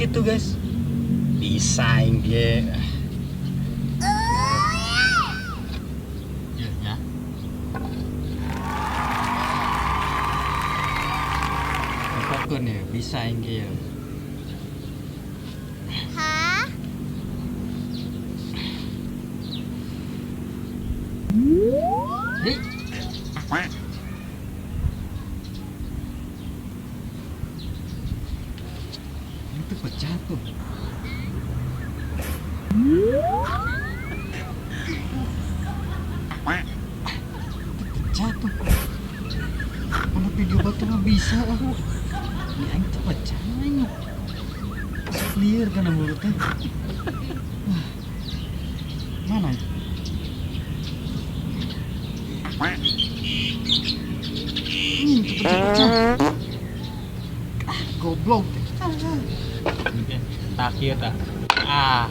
gitu guys. Bisa inge. Ya. Pokoknya ya, bisa inge. Hah? Itu pecah tuh. Pecah tuh. Mana video batu mah bisa. Ini aing tuh pecah aing. Clear kan mulutnya. Mana? Itu pecah-pecah. Goblok. Tak kieu tak. Ah.